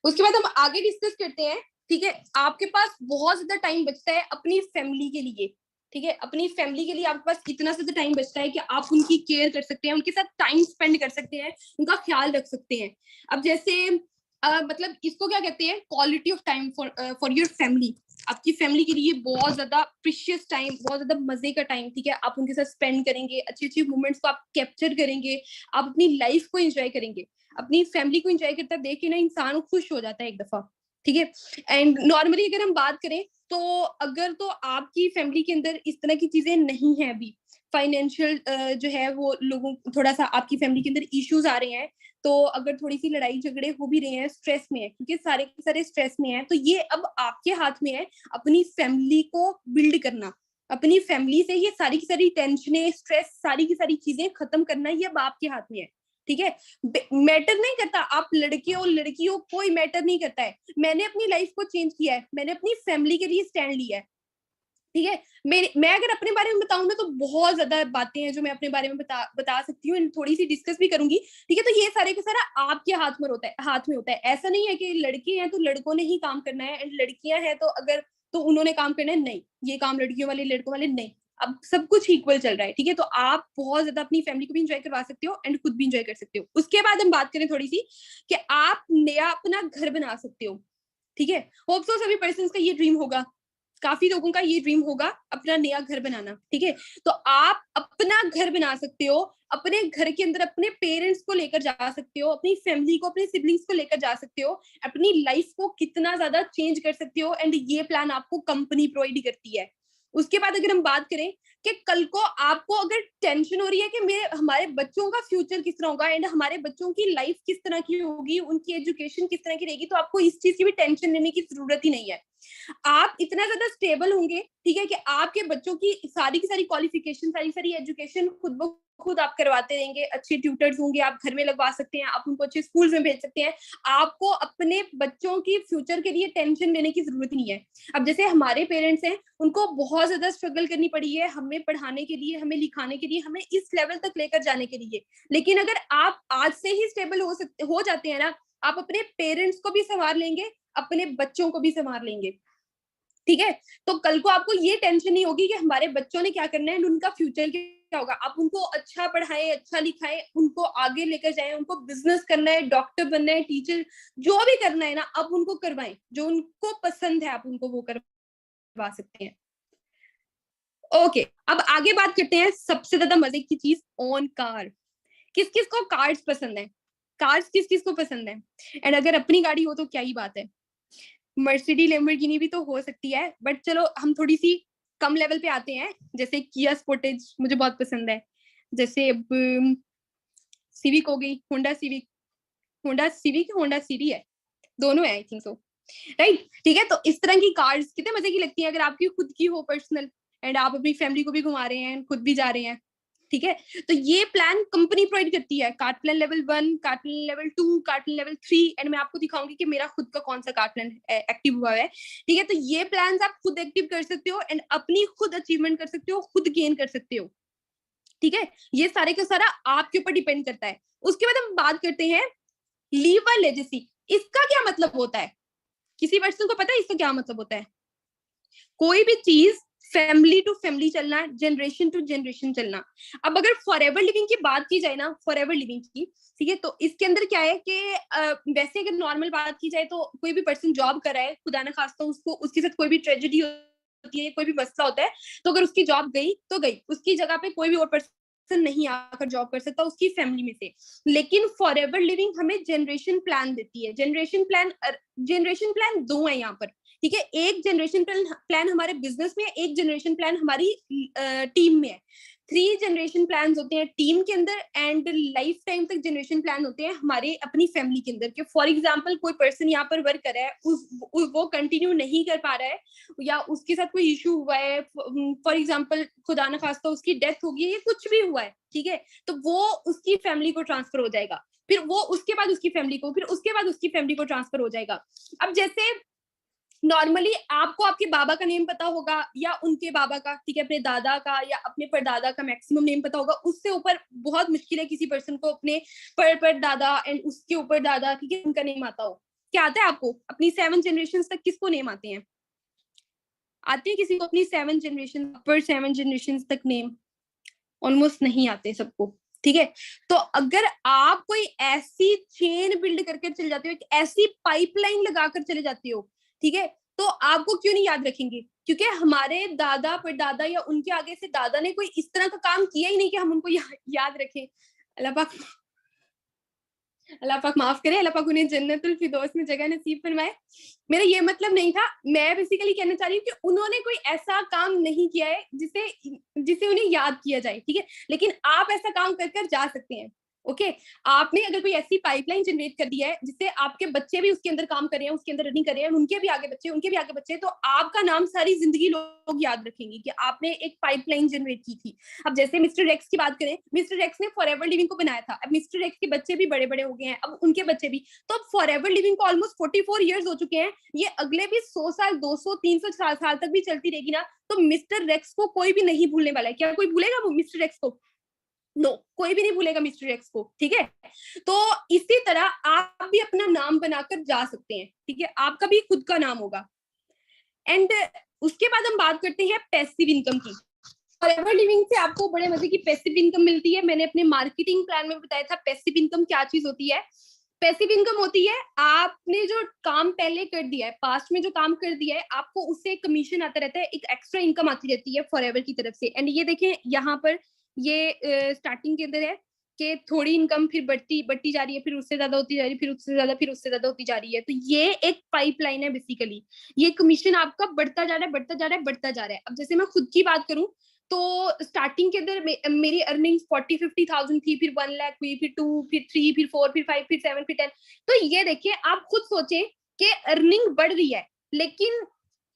उसके बाद हम आगे डिस्कस करते हैं, ठीक है। आपके पास बहुत ज्यादा टाइम बचता है अपनी फैमिली के लिए, ठीक है, अपनी फैमिली के लिए आपके पास इतना ज्यादा टाइम बचता है कि आप उनकी केयर कर सकते हैं, उनके साथ टाइम स्पेंड कर सकते हैं, उनका ख्याल रख सकते हैं। अब जैसे मतलब इसको क्या कहते हैं, quality of time for your family. आपकी फैमिली के लिए बहुत ज्यादा प्रीशियस टाइम, बहुत ज्यादा मजे का टाइम, ठीक है, आप उनके साथ स्पेंड करेंगे, अच्छी अच्छी मोमेंट्स को आप कैप्चर करेंगे, आप अपनी लाइफ को एंजॉय करेंगे। अपनी फैमिली को एंजॉय करता देख के ना इंसान खुश हो जाता है एक दफा, ठीक है। एंड नॉर्मली अगर हम बात करें, तो अगर तो आपकी फैमिली के अंदर इस तरह की चीजें नहीं है, अभी फाइनेंशियल जो है वो लोगों, थोड़ा सा आपकी फैमिली के अंदर इश्यूज आ रहे हैं, तो अगर थोड़ी सी लड़ाई झगड़े हो भी रहे हैं, स्ट्रेस में है, क्योंकि सारे के सारे स्ट्रेस में है, तो ये अब आपके हाथ में है अपनी फैमिली को बिल्ड करना। अपनी फैमिली से ये सारी की सारी टेंशनें, स्ट्रेस, सारी की सारी चीजें खत्म करना, ये अब आपके हाथ में है, ठीक है। मैटर नहीं करता आप लड़के हो लड़की हो, कोई मैटर नहीं करता है। मैंने अपनी लाइफ को चेंज किया है, मैंने अपनी फैमिली के लिए स्टैंड लिया है, ठीक है। मैं अगर अपने बारे में बताऊं ना, तो बहुत ज्यादा बातें हैं जो मैं अपने बारे में बता सकती हूँ, थोड़ी सी डिस्कस भी करूंगी, ठीक है। तो ये सारे का सारा आपके हाथ में होता है। ऐसा नहीं है कि लड़के हैं तो लड़कों ने ही काम करना है, एंड लड़कियां हैं तो अगर तो उन्होंने काम करना है, नहीं, ये काम लड़कियों वाले लड़कों वाले नहीं। अब सब कुछ इक्वल चल रहा है, ठीक है। तो आप बहुत ज्यादा अपनी फैमिली को भी इंजॉय करवा सकते हो, एंड खुद भी इंजॉय कर सकते हो। उसके बाद हम बात करें थोड़ी सी कि आप नया अपना घर बना सकते हो, ठीक है। होप सो सभी पर्सन का ये ड्रीम होगा, काफी लोगों का ये ड्रीम होगा अपना नया घर बनाना, ठीक है। तो आप अपना घर बना सकते हो, अपने घर के अंदर अपने पेरेंट्स को लेकर जा सकते हो, अपनी फैमिली को, अपने सिबलिंग्स को लेकर जा सकते हो, अपनी लाइफ को कितना ज्यादा चेंज कर सकते हो, एंड ये प्लान आपको कंपनी प्रोवाइड करती है। उसके बाद अगर हम बात करें कि कल को आपको अगर टेंशन हो रही है कि मेरे हमारे बच्चों का फ्यूचर किस तरह होगा, एंड हमारे बच्चों की लाइफ किस तरह की होगी, उनकी एजुकेशन किस तरह की रहेगी, तो आपको इस चीज की भी टेंशन लेने की जरूरत ही नहीं है। आप इतना ज्यादा स्टेबल होंगे, ठीक है, कि आपके बच्चों की सारी क्वालिफिकेशन, सारी सारी एजुकेशन खुद ब खुद आप करवाते रहेंगे, अच्छे ट्यूटर्स होंगे, आप घर में लगवा सकते हैं, आप उनको अच्छे स्कूल में भेज सकते हैं। आपको अपने बच्चों की फ्यूचर के लिए टेंशन लेने की जरूरत नहीं है। अब जैसे हमारे पेरेंट्स हैं, उनको बहुत ज्यादा स्ट्रगल करनी पड़ी है हमें पढ़ाने के लिए, हमें लिखाने के लिए, हमें इस लेवल तक लेकर जाने के लिए। लेकिन अगर आप आज से ही स्टेबल हो जाते हैं ना, आप अपने पेरेंट्स को भी संभाल लेंगे, अपने बच्चों को भी संभाल लेंगे, ठीक है। तो कल को आपको ये टेंशन नहीं होगी कि हमारे बच्चों ने क्या करना है, उनका फ्यूचर क्या होगा। आप उनको अच्छा पढ़ाएं, अच्छा लिखाएं, उनको आगे लेकर जाएं, उनको बिजनेस करना है, डॉक्टर बनना है, टीचर, जो भी करना है ना, अब उनको करवाएं, जो उनको पसंद है आप उनको वो करवा सकते हैं। ओके, अब आगे बात करते हैं सबसे ज्यादा मजे की चीज, ऑन कार। किस किस को कार्स पसंद है, कार्स किस किस को पसंद है, एंड अगर अपनी गाड़ी हो तो क्या ही बात है। मर्सिडीज लैम्बोर्गिनी भी तो हो सकती है, बट चलो हम थोड़ी सी कम लेवल पे आते हैं। जैसे किया स्पोर्टेज मुझे बहुत पसंद है, जैसे अब सिविक हो गई, होंडा सिविक होंडा सीरी है, दोनों है आई थिंक सो, राइट, ठीक है। तो इस तरह की कार्स कितने मजे की लगती है अगर आपकी खुद की हो पर्सनल, एंड आप अपनी फैमिली को भी घुमा रहे हैं, खुद भी जा रहे हैं। ठीक है। तो ये प्लान कंपनी प्रोवाइड करती है, card plan level 1, card plan level 2, card plan level 3, and मैं आपको दिखाऊंगी कि मेरा खुद का कौन सा कार्ड प्लान एक्टिव हुआ है। ठीक है, तो ये प्लान आप खुद एक्टिव कर सकते हो एंड अपनी खुद अचीवमेंट कर सकते हो, खुद गेन कर सकते हो। ठीक है, ये सारे का सारा आपके ऊपर डिपेंड करता है। उसके बाद हम बात करते हैं लीव अ लेजेसी। इसका क्या मतलब होता है? किसी पर्सन को पता है इसका क्या मतलब होता है? कोई भी चीज फैमिली टू फैमिली चलना, जनरेशन टू जनरेशन चलना। अब अगर फॉर एवर लिविंग की बात की जाए ना, फॉर एवर लिविंग की, ठीक है, तो इसके अंदर क्या है कि वैसे अगर नॉर्मल बात की जाए तो कोई भी पर्सन जॉब कर रहा है, खुदा ना खास्ता उसको उसके साथ कोई भी ट्रेजेडी होती है, कोई भी मसला होता है, तो अगर उसकी जॉब गई तो गई, उसकी जगह पे कोई भी और पर्सन नहीं आकर जॉब कर सकता उसकी फैमिली में से। लेकिन फॉर एवर लिविंग हमें जनरेशन प्लान देती है। जनरेशन प्लान दो है यहाँ पर। ठीक है, एक जनरेशन प्लान हमारे बिजनेस में है, एक जनरेशन प्लान हमारी टीम में है। 3 जनरेशन प्लान होते हैं टीम के अंदर एंड लाइफ टाइम तक जनरेशन प्लान होते हैं हमारे अपनी फैमिली के अंदर। कि फॉर एग्जांपल कोई पर्सन यहाँ पर वर्क कर रहा है, वो कंटिन्यू नहीं कर पा रहा है या उसके साथ कोई इशू हुआ है, फॉर एग्जांपल खुदा न खास्ता उसकी डेथ होगी या कुछ भी हुआ है, ठीक है, तो वो उसकी फैमिली को ट्रांसफर हो जाएगा, फिर वो उसके बाद उसकी फैमिली को, फिर उसके बाद उसकी फैमिली को ट्रांसफर हो जाएगा। अब जैसे नॉर्मली आपको आपके बाबा का नेम पता होगा या उनके बाबा का, ठीक है, अपने दादा का या अपने परदादा का मैक्सिमम नेम पता होगा, उससे ऊपर बहुत मुश्किल है किसी पर्सन को अपने परदादा एंड उसके ऊपर दादा, ठीक है, उनका नेम आता हो। क्या आता है आपको अपनी 7 जनरेशन तक किसको नेम आते हैं? आते हैं किसी को अपनी 7 जनरेशन तक नेम? ऑलमोस्ट नहीं आते सबको। ठीक है, तो अगर आप कोई ऐसी चेन बिल्ड करके चले जाते हो, एक ऐसी पाइपलाइन लगाकर चले जाते हो, ठीक है, तो आपको क्यों नहीं याद रखेंगे? क्योंकि हमारे दादा परदादा या उनके आगे से दादा ने कोई इस तरह का काम किया ही नहीं कि हम उनको याद रखें। अल्लाह पाक माफ करे, अल्लाह पाक उन्हें जन्नतुल फिरदौस में जगह नसीब फरमाए। मेरा ये मतलब नहीं था, मैं बेसिकली कहना चाह रही हूँ कि उन्होंने कोई ऐसा काम नहीं किया है जिसे जिसे उन्हें याद किया जाए, ठीक है, लेकिन आप ऐसा काम कर कर जा सकते हैं। ओके, आपने अगर कोई ऐसी पाइपलाइन जनरेट कर दी है जिससे आपके बच्चे भी उसके अंदर काम कर रहे हैं, उसके अंदर रनिंग कर रहे हैं, उनके भी आगे बच्चे, उनके भी आगे बच्चे, तो आपका नाम सारी जिंदगी लोग याद रखेंगे कि आपने एक पाइपलाइन जनरेट की थी। अब जैसे मिस्टर एक्स की बात करें, मिस्टर एक्स ने फॉर एवर लिविंग को बनाया था, अब मिस्टर एक्स के बच्चे भी बड़े बड़े हो गए हैं, अब उनके बच्चे भी, तो अब फॉर एवर लिविंग को ऑलमोस्ट 44 ईयर्स हो चुके हैं, ये अगले भी 100 साल 200 300 साल तक भी चलती रहेगी ना, तो मिस्टर एक्स को कोई भी नहीं भूलने वाला है। क्या कोई भूलेगा वो मिस्टर एक्स को? नो, कोई भी नहीं भूलेगा मिस्टर एक्स को। ठीक है, तो इसी तरह आप भी अपना नाम बनाकर जा सकते हैं, ठीक है, आपका भी खुद का नाम होगा। एंड उसके बाद हम बात करते हैं पैसिव इनकम की। फॉरएवर लिविंग से आपको बड़े मजे की पैसिव इनकम मिलती है। मैंने अपने मार्केटिंग प्लान में बताया था पैसिव इनकम क्या चीज होती है। पैसिव इनकम होती है आपने जो काम पहले कर दिया है, पास्ट में जो काम कर दिया है, आपको उससे कमीशन आता रहता है, एक एक्स्ट्रा इनकम आती रहती है फॉरएवर की तरफ से। एंड ये देखें यहाँ पर ये स्टार्टिंग के अंदर है कि थोड़ी इनकम फिर बढ़ती बढ़ती जा रही है, फिर उससे ज्यादा होती जा रही है, फिर उससे ज्यादा, फिर उससे ज्यादा होती जा रही है। तो ये एक पाइपलाइन है बेसिकली, ये कमीशन आपका बढ़ता जा रहा है, बढ़ता जा रहा है, बढ़ता जा रहा है। अब जैसे मैं खुद की बात करूं तो स्टार्टिंग के अंदर मेरी अर्निंग्स 40-50,000 थी, फिर 1 लाख हुई, फिर 2, फिर 3, फिर 4, फिर 5, फिर 7, फिर 10। तो ये देखिए, आप खुद सोचें कि अर्निंग बढ़ रही है, लेकिन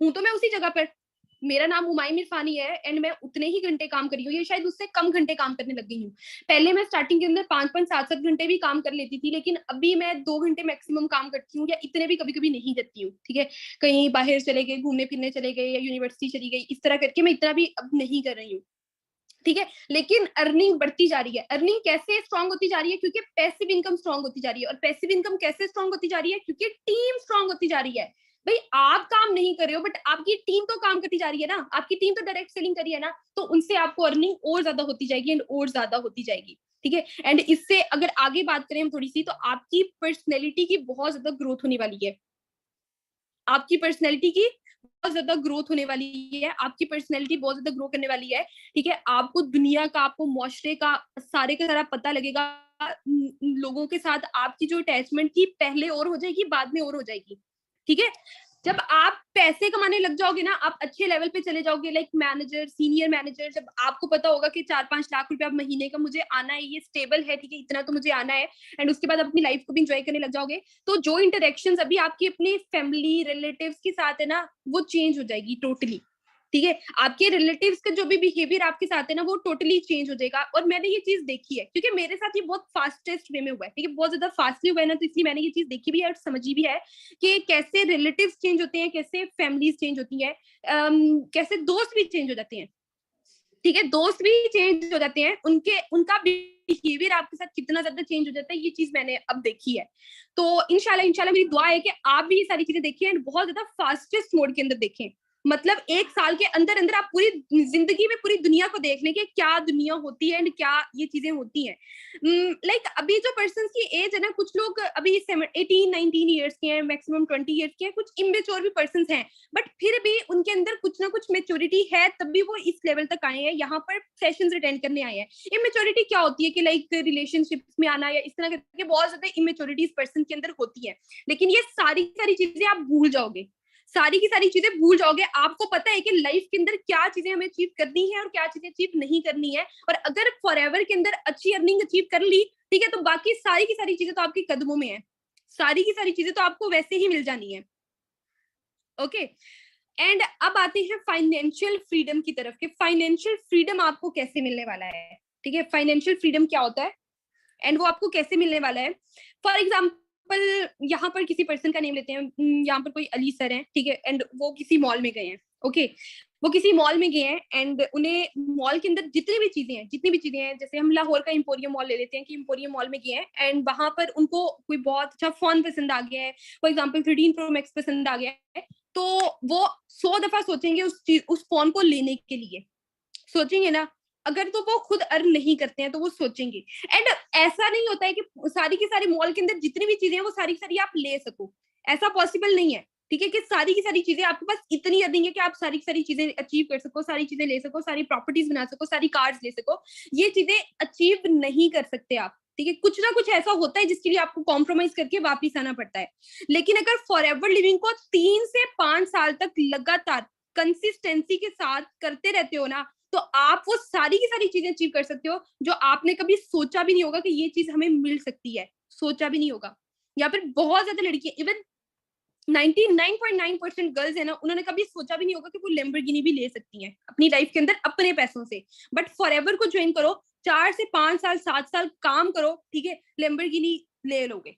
हूं तो मैं उसी जगह पर। मेरा नाम हुमायूं इरफानी है एंड मैं उतने ही घंटे काम कर रही हूँ, ये शायद उससे कम घंटे काम करने लग गई हूँ। पहले मैं स्टार्टिंग के अंदर 5-5, 7-7 घंटे भी काम कर लेती थी, लेकिन अभी मैं 2 घंटे मैक्सिमम काम करती हूँ, या इतने भी कभी कभी नहीं करती हूँ। ठीक है, कहीं बाहर चले गए, घूमने फिरने चले गए, या यूनिवर्सिटी चली गई, इस तरह करके मैं इतना भी अब नहीं कर रही हूँ। ठीक है, लेकिन अर्निंग बढ़ती जा रही है। अर्निंग कैसे स्ट्रांग होती जा रही है? क्योंकि पैसिव इनकम स्ट्रांग होती जा रही है। और पैसिव इनकम कैसे स्ट्रांग होती जा रही है? क्योंकि टीम स्ट्रांग होती जा रही है। भाई आप काम नहीं कर रहे हो बट आपकी टीम तो काम करती जा रही है ना, आपकी टीम तो डायरेक्ट सेलिंग कर रही है ना, तो उनसे आपको अर्निंग और ज्यादा होती जाएगी एंड और ज्यादा होती जाएगी। ठीक है, एंड इससे अगर आगे बात करें हम थोड़ी सी, तो आपकी पर्सनैलिटी की बहुत ज्यादा ग्रोथ होने वाली है। आपकी पर्सनैलिटी की बहुत ज्यादा ग्रोथ होने वाली है, आपकी पर्सनैलिटी बहुत ज्यादा ग्रो करने वाली है। ठीक है, आपको दुनिया का, आपको मुआशरे का सारे का सारा पता लगेगा। लोगों के साथ आपकी जो अटैचमेंट थी पहले और हो जाएगी, बाद में और हो जाएगी। ठीक है, जब आप पैसे कमाने लग जाओगे ना, आप अच्छे लेवल पे चले जाओगे, लाइक मैनेजर, सीनियर मैनेजर, जब आपको पता होगा कि 4-5 लाख रुपया महीने का मुझे आना है, ये स्टेबल है, ठीक है, इतना तो मुझे आना है, एंड उसके बाद अपनी लाइफ को भी इंजॉय करने लग जाओगे, तो जो इंटरेक्शंस अभी आपकी अपनी फैमिली रिलेटिव्स के साथ है ना, वो चेंज हो जाएगी टोटली। ठीक है, आपके रिलेटिव्स का जो भी बिहेवियर आपके साथ है ना वो टोटली चेंज हो जाएगा। और मैंने ये चीज देखी है क्योंकि मेरे साथ ये बहुत फास्टेस्ट वे में हुआ है, ठीक है, बहुत ज्यादा फास्टली हुआ है ना, तो इसलिए मैंने ये चीज देखी भी है और समझी भी है कि कैसे रिलेटिव्स चेंज होते हैं, कैसे फैमिलीज चेंज होती है, कैसे दोस्त भी चेंज हो जाते हैं। ठीक है, दोस्त भी चेंज हो जाते हैं, उनके उनका बिहेवियर आपके साथ कितना ज्यादा चेंज हो जाता है, ये चीज मैंने अब देखी है। तो इंशाल्लाह इंशाल्लाह मेरी दुआ है कि आप भी ये सारी चीजें देखिए एंड बहुत ज्यादा फास्टेस्ट मोड के अंदर देखें। मतलब 1 साल के अंदर अंदर आप पूरी जिंदगी में पूरी दुनिया को देख लें कि क्या दुनिया होती है एंड क्या ये चीजें होती हैं। लाइक अभी जो पर्सन की एज है ना, कुछ लोग अभी 18-19 ईयर्स के हैं, मैक्सिमम 20 ईयर्स के हैं, कुछ इमेच्योर भी पर्सन हैं, बट फिर भी उनके अंदर कुछ ना कुछ मेच्योरिटी है, तब भी वो इस लेवल तक आए हैं, यहाँ पर सेशंस अटेंड करने आए हैं। इमेच्योरिटी क्या होती है कि लाइक रिलेशनशिप्स में आना या इस तरह करके बहुत ज्यादा इमेच्योरिटीज पर्सन के अंदर होती है, लेकिन ये सारी सारी चीजें आप भूल जाओगे, सारी की सारी चीजें भूल जाओगे। आपको पता है कि लाइफ के अंदर क्या चीजें हमें अचीव करनी है और क्या चीजें अचीव नहीं करनी है, और अगर फॉरएवर के अंदर अच्छी अर्निंग अचीव कर ली, ठीक है, तो बाकी सारी की सारी चीजें तो आपके कदमों में है, सारी की सारी चीजें तो आपको वैसे ही मिल जानी है। ओके, एंड अब आते हैं फाइनेंशियल फ्रीडम की तरफ कि फाइनेंशियल फ्रीडम आपको कैसे मिलने वाला है। ठीक है, फाइनेंशियल फ्रीडम क्या होता है एंड वो आपको कैसे मिलने वाला है। फॉर एग्जाम्पल यहाँ पर किसी पर्सन का नेम लेते हैं, यहाँ पर कोई अली सर है, ठीक है, एंड वो किसी मॉल में गए हैं। ओके, वो किसी मॉल में गए हैं एंड उन्हें मॉल के अंदर जितनी भी चीजें हैं, जैसे हम लाहौर का इंपोरियम मॉल ले लेते हैं कि इंपोरियम मॉल में गए हैं एंड वहां पर उनको कोई बहुत अच्छा फोन पसंद आ गया है, फॉर एग्जाम्पल 13 प्रो मैक्स पसंद आ गया है, तो वो 100 दफा सोचेंगे उस फोन को लेने के लिए, सोचेंगे ना। अगर तो वो खुद अर्न नहीं करते हैं तो वो सोचेंगे। एंड ऐसा नहीं होता है कि सारी की सारी मॉल के अंदर जितनी भी चीजें हैं वो सारी की सारी आप ले सको, ऐसा पॉसिबल नहीं है। ठीक है, कि सारी की सारी चीजें आपके पास इतनी अर्निंग है कि आप सारी की सारी चीजें अचीव कर सको, सारी चीजें ले सको, सारी प्रॉपर्टीज बना सको, सारी कार्स ले सको, ये चीजें अचीव नहीं कर सकते आप। ठीक है, कुछ ना कुछ ऐसा होता है जिसके लिए आपको कॉम्प्रोमाइज करके वापिस आना पड़ता है। लेकिन अगर फॉर एवर लिविंग को 3 से 5 साल तक लगातार कंसिस्टेंसी के साथ करते रहते हो ना, तो आप वो सारी की सारी चीजें अचीव कर सकते हो जो आपने कभी सोचा भी नहीं होगा कि ये चीज हमें मिल सकती है, सोचा भी नहीं होगा। या फिर बहुत ज्यादा लड़कियां, इवन 99.9% गर्ल्स है ना, उन्होंने कभी सोचा भी नहीं होगा कि वो लैम्बोर्गिनी भी ले सकती हैं अपनी लाइफ के अंदर अपने पैसों से। बट फॉरएवर को ज्वाइन करो, 4 से 5 साल 7 साल काम करो, ठीक है, लैम्बोर्गिनी ले लोगे।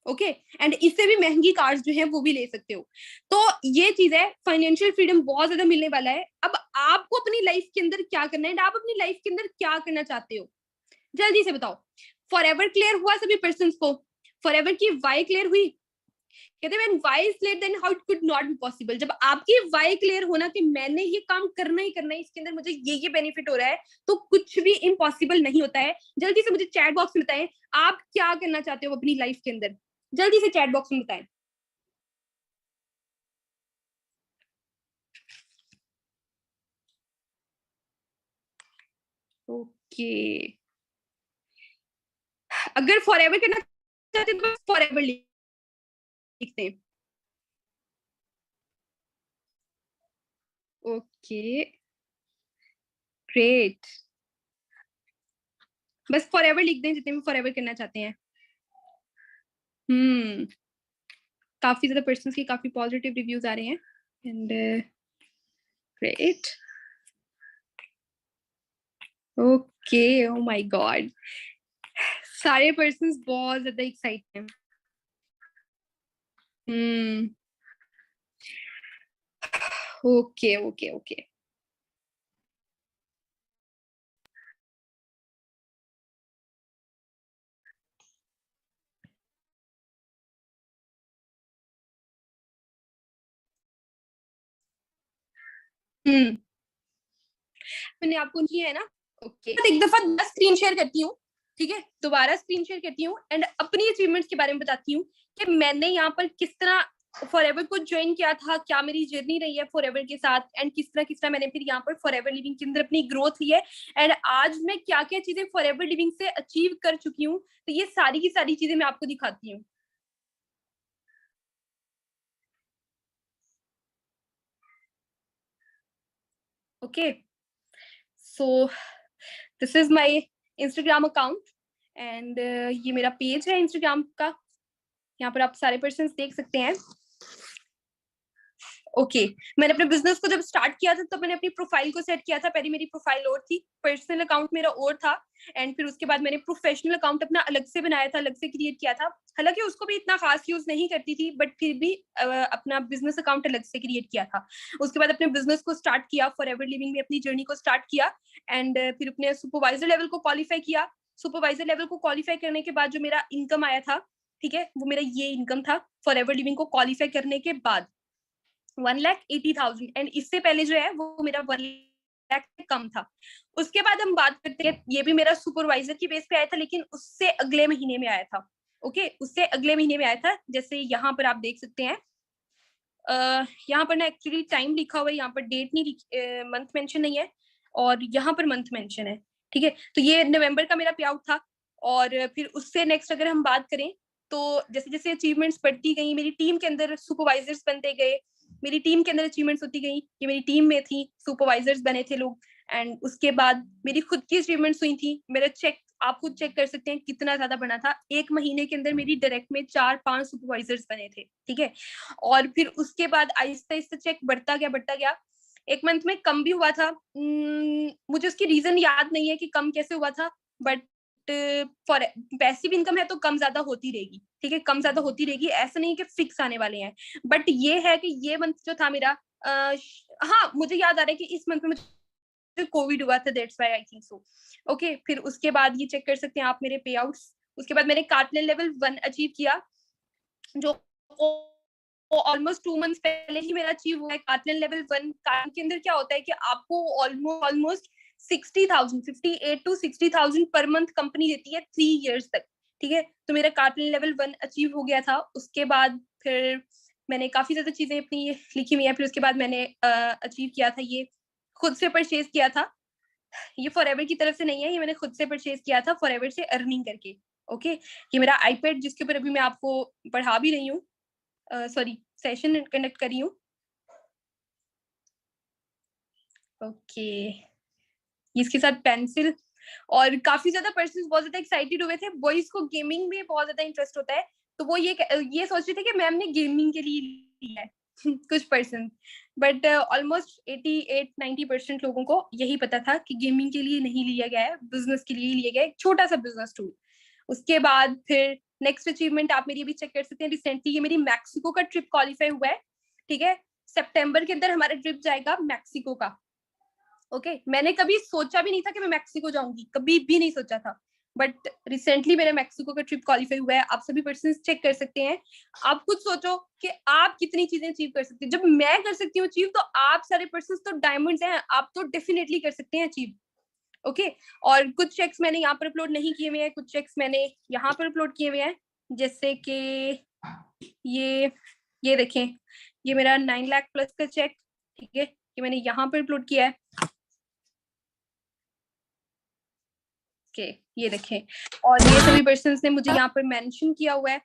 ओके, एंड इससे भी महंगी कार्स जो है वो भी ले सकते हो। तो ये चीज है, फाइनेंशियल फ्रीडम बहुत ज्यादा मिलने वाला है। अब आपको अपनी लाइफ के अंदर क्या करना है, आप अपनी लाइफ के अंदर क्या करना चाहते हो, जल्दी से बताओ। फॉरएवर क्लियर हुआ सभी पर्सन को, फॉरएवर की वाई क्लियर हुई। कहते हैं why is clear then how it could not be possible। जब आपकी वाई क्लियर होना कि मैंने ये काम करना ही करना है, इसके अंदर मुझे ये बेनिफिट हो रहा है, तो कुछ भी इम्पॉसिबल नहीं होता है। जल्दी से मुझे चैट बॉक्स में बताएं आप क्या करना चाहते हो अपनी लाइफ के अंदर, जल्दी से चैट बॉक्स में बताएं। ओके, अगर फॉर एवर करना चाहते तो फॉर एवर लिखते हैं। ओके, ग्रेट, बस फॉर एवर लिख दें जितने भी फॉर एवर करना चाहते हैं। हम्म, काफी ज्यादा पर्सन्स के काफी पॉजिटिव रिव्यूज आ रहे हैं and great. Okay, oh my God, सारे पर्सन्स बहुत ज्यादा एक्साइटेड हैं। हम्म, ओके ओके ओके, हम्म, मैंने आपको किया है ना। ओके, एक दफा 10 स्क्रीन शेयर करती हूँ, ठीक है, दोबारा स्क्रीन शेयर करती हूँ एंड अपनी अचीवमेंट्स के बारे में बताती हूँ कि मैंने यहाँ पर किस तरह फॉरएवर को ज्वाइन किया था, क्या मेरी जर्नी रही है फॉरएवर के साथ, एंड किस तरह मैंने फिर यहाँ पर फॉरएवर लिविंग के अंदर अपनी ग्रोथ ली है, एंड आज मैं क्या क्या चीजें फॉरएवर लिविंग से अचीव कर चुकी हूँ, तो ये सारी की सारी चीजें मैं आपको दिखाती हूँ। Okay, so this is my Instagram account and ये मेरा पेज है इंस्टाग्राम का, यहाँ पर आप सारे पर्सन देख सकते हैं। ओके मैंने अपने बिजनेस को जब स्टार्ट किया था तो मैंने अपनी प्रोफाइल को सेट किया था। पहले मेरी प्रोफाइल और थी, पर्सनल अकाउंट मेरा और था, एंड फिर उसके बाद मैंने प्रोफेशनल अकाउंट अपना अलग से बनाया था, अलग से क्रिएट किया था। हालांकि उसको भी इतना खास यूज नहीं करती थी, बट फिर भी अपना बिजनेस अकाउंट अलग से क्रिएट किया था। उसके बाद अपने बिजनेस को स्टार्ट किया, फॉरएवर लिविंग में अपनी जर्नी को स्टार्ट किया, एंड फिर अपने सुपरवाइजर लेवल को क्वालिफाई किया। सुपरवाइजर लेवल को क्वालिफाई करने के बाद जो मेरा इनकम आया था, ठीक है, वो मेरा ये इनकम था फॉरएवर लिविंग को क्वालिफाई करने के बाद, 1,80,000। एंड इससे पहले जो है वो मेरा 1 लाख कम था। उसके बाद हम बात करते हैं, ये भी मेरा सुपरवाइजर की बेस पे आया था, लेकिन उससे अगले महीने में आया था। ओके उससे अगले महीने में आया था। जैसे यहाँ पर आप देख सकते हैं, यहाँ पर ना एक्चुअली टाइम लिखा हुआ है, यहाँ पर डेट नहीं, मंथ मेंशन नहीं है, और यहाँ पर मंथ मेंशन है। ठीक है, तो ये नवंबर का मेरा पे आउट था। और फिर उससे नेक्स्ट अगर हम बात करें, तो जैसे जैसे अचीवमेंट्स बढ़ती गई, मेरी टीम के अंदर सुपरवाइजर्स बनते गए, मेरी टीम के अंदर अचीवमेंट्स होती गई, ये मेरी टीम में थी, सुपरवाइजर्स बने थे लोग। एंड उसके बाद मेरी खुद की अचीवमेंट्स हुई थी। मेरा चेक आप खुद चेक कर सकते हैं कितना ज्यादा बना था। 1 महीने के अंदर मेरी डायरेक्ट में 4-5 सुपरवाइजर्स बने थे। ठीक है, और फिर उसके बाद आहिस्ता आहिस्ता चेक बढ़ता गया, बढ़ता गया। एक मंथ में कम भी हुआ था, मुझे उसकी रीजन याद नहीं है कि कम कैसे हुआ था, बट फॉर पैसिव इनकम है तो कम ज्यादा होती रहेगी। ठीक है, कम ज्यादा होती रहेगी, ऐसा नहीं कि फिक्स आने वाले हैं। बट ये है कि ये मंथ जो था मेरा, हाँ मुझे याद आ रहा है कि इस मंथ में मुझे कोविड हुआ था, that's why I think so. Okay, फिर उसके बाद ये चेक कर सकते हैं आप मेरे पे आउट्स। उसके बाद मैंने कार्टलेन लेवल 1 अचीव किया, जो ऑलमोस्ट 2 मंथ्स पहले ही मेरा अचीव हुआ है। कार्टलेन लेवल 1 के अंदर क्या होता है कि आपको almost 60,000, 58 to 60,000 per month company देती है 3 years तक। ठीक है, तो मेरा कार्टलेन लेवल 1 अचीव हो गया था। उसके बाद फिर मैंने काफी ज्यादा चीजें अपनी लिखी हुई है। फिर उसके बाद मैंने अचीव किया था, ये खुद से परचेज किया था। ये फॉरएवर की तरफ से नहीं है, ये मैंने खुद से परचेज किया था फॉरएवर से अर्निंग करके। ओके, ये मेरा आईपैड जिसके ऊपर अभी मैं आपको पढ़ा भी रही हूँ, सॉरी सेशन कंडक्ट करी हूँ। ओके, इसके साथ पेंसिल, और काफी ज्यादा पर्सन्स बहुत ज्यादा एक्साइटेड हुए थे। बॉयज को गेमिंग में बहुत ज्यादा इंटरेस्ट होता है, तो वो ये सोच रहे थे कि मैम ने गेमिंग के लिए लिया है कुछ पर्सन, बट ऑलमोस्ट 88-90% लोगों को यही पता था कि गेमिंग के लिए नहीं लिया गया है, बिजनेस के लिए ही लिया गया है, एक छोटा सा बिजनेस टूल। उसके बाद फिर नेक्स्ट अचीवमेंट आप मेरी भी चेक कर सकते हैं। रिसेंटली ये मेरी मैक्सिको का ट्रिप क्वालिफाई हुआ है। ठीक है, सितंबर के अंदर हमारा ट्रिप जाएगा मैक्सिको का। ओके, मैंने कभी सोचा भी नहीं था कि मैं मैक्सिको जाऊंगी, कभी भी नहीं सोचा था, बट रिसेंटली मेरा मैक्सिको का ट्रिप क्वालिफाई हुआ है। आप सभी पर्सन चेक कर सकते हैं। आप खुद सोचो कि आप कितनी चीजें अचीव कर सकते हैं। जब मैं कर सकती हूँ अचीव, तो आप सारे पर्सन तो डायमंड्स हैं, आप तो डेफिनेटली कर सकते हैं अचीव। ओके, और कुछ चेक्स मैंने यहाँ पर अपलोड नहीं किए हुए हैं, कुछ चेक्स मैंने यहाँ पर अपलोड किए हुए हैं, जैसे कि ये देखें, ये मेरा 9 लाख प्लस का चेक। ठीक है, ये मैंने यहाँ पर अपलोड किया है। ओके, ये देखें, और ये सभी पर्सन ने मुझे यहाँ पर मेंशन किया हुआ है।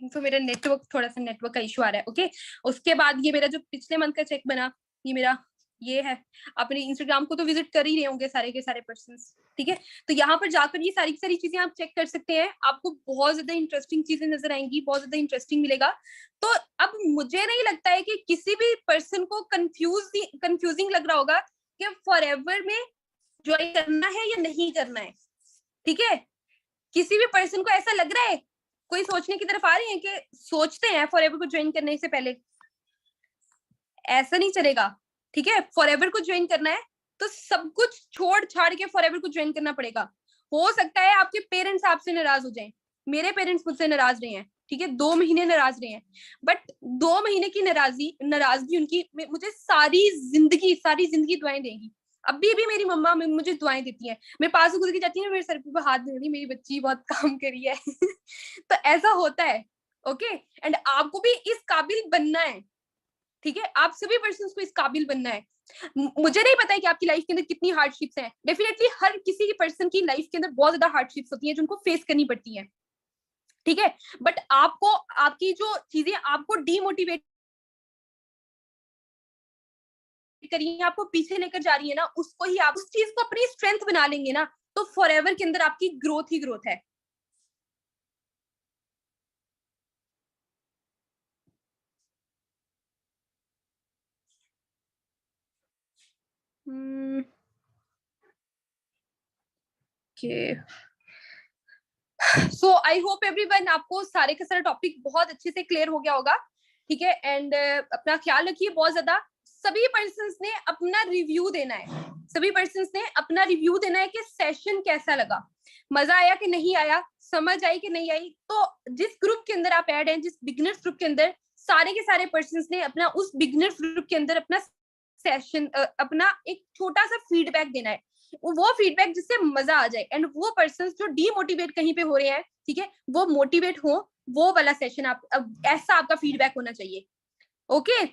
तो मेरा नेटवर्क, थोड़ा सा नेटवर्क का इशू आ रहा है। ओके, उसके बाद ये मेरा जो पिछले मंथ का चेक बना, ये मेरा ये है। अपने इंस्टाग्राम को तो विजिट कर ही रहे होंगे सारे के सारे पर्सन। ठीक है, तो यहाँ पर जाकर ये सारी सारी चीजें आप चेक कर सकते हैं। आपको बहुत ज्यादा इंटरेस्टिंग चीजें नजर आएंगी, बहुत ज्यादा इंटरेस्टिंग मिलेगा। तो अब मुझे नहीं लगता है कि किसी भी पर्सन को कंफ्यूजिंग लग रहा होगा कि फॉरएवर में ज्वाइन करना है या नहीं करना है। ठीक है, किसी भी पर्सन को ऐसा लग रहा है, कोई सोचने की तरफ आ रहे हैं कि सोचते हैं फॉरएवर को ज्वाइन करने से पहले, ऐसा नहीं चलेगा। ठीक है, फॉरएवर को ज्वाइन करना है तो सब कुछ छोड़ छाड़ के फॉरएवर को ज्वाइन करना पड़ेगा। हो सकता है आपके पेरेंट्स आपसे नाराज हो जाएं, मेरे पेरेंट्स मुझसे नाराज रहे हैं। ठीक है, 2 महीने नाराज रहे हैं, बट 2 महीने की नाराजगी उनकी मुझे सारी जिंदगी दुआएं देंगी। अभी भी मेरी मम्मा मुझे दुआएं देती हैं, मेरे पास गुजर के जाती है, मेरे सर पे हाथ दे रही, मेरी बच्ची बहुत काम करी है तो ऐसा होता है। ओके, एंड आपको भी इस काबिल बनना है। ठीक है, आप सभी पर्सन को इस काबिल बनना है। मुझे नहीं पता है कि आपकी लाइफ के अंदर कितनी हार्डशिप्स हैं। डेफिनेटली हर किसी की पर्सन की लाइफ के अंदर बहुत ज्यादा हार्डशिप्स होती हैं, जिनको फेस करनी पड़ती हैं। ठीक है, बट आपको, आपकी जो चीजें आपको डीमोटिवेट करी है, आपको पीछे लेकर जा रही है ना, उसको ही आप उस चीज को अपनी स्ट्रेंथ बना लेंगे ना, तो फॉरएवर के अंदर आपकी ग्रोथ ही ग्रोथ है। Okay, so I hope everyone आपको सारे का सारा टॉपिक बहुत अच्छे से क्लियर हो गया होगा, ठीक है। एंड अपना ख्याल रखिए बहुत ज्यादा। सभी पर्सन्स ने अपना रिव्यू देना है, सभी पर्सन्स ने अपना रिव्यू देना है कि सेशन कैसा लगा, मजा आया कि नहीं आया, समझ आई कि नहीं आई। तो जिस ग्रुप के अंदर आप ऐड हैं, जिस बिगिनर्स ग्रुप के अंदर, सारे के सारे पर्सन्स ने अपना उस बिगिनर्स ग्रुप के अंदर अपना सेशन अपना एक छोटा सा फीडबैक देना है, वो फीडबैक जिससे मजा आ जाए। एंड वो पर्सन्स जो डीमोटिवेट कहीं पे हो रहे हैं, ठीक है, वो मोटिवेट हो, वो वाला सेशन आप ऐसा आपका फीडबैक होना चाहिए। Okay,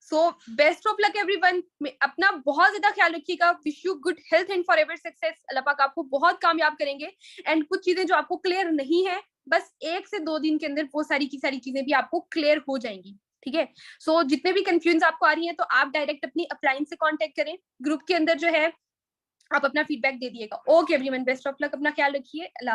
so best of luck everyone. अपना बहुत ज्यादा ख्याल रखिएगा। Wish you good health and forever success. अल्लाह पाक आपको बहुत कामयाब करेंगे। एंड कुछ चीजें जो आपको क्लियर नहीं है, बस 1 से 2 दिन के अंदर वो सारी की सारी चीजें भी आपको क्लियर हो जाएंगी, ठीक है। सो जितने भी कंफ्यूजन आपको आ रही है, तो आप डायरेक्ट अपनी अपलाइन से कांटेक्ट करें, ग्रुप के अंदर जो है आप अपना फीडबैक दे दिएगा। Okay everyone, best of luck, अपना ख्याल रखिए। अल्लाह।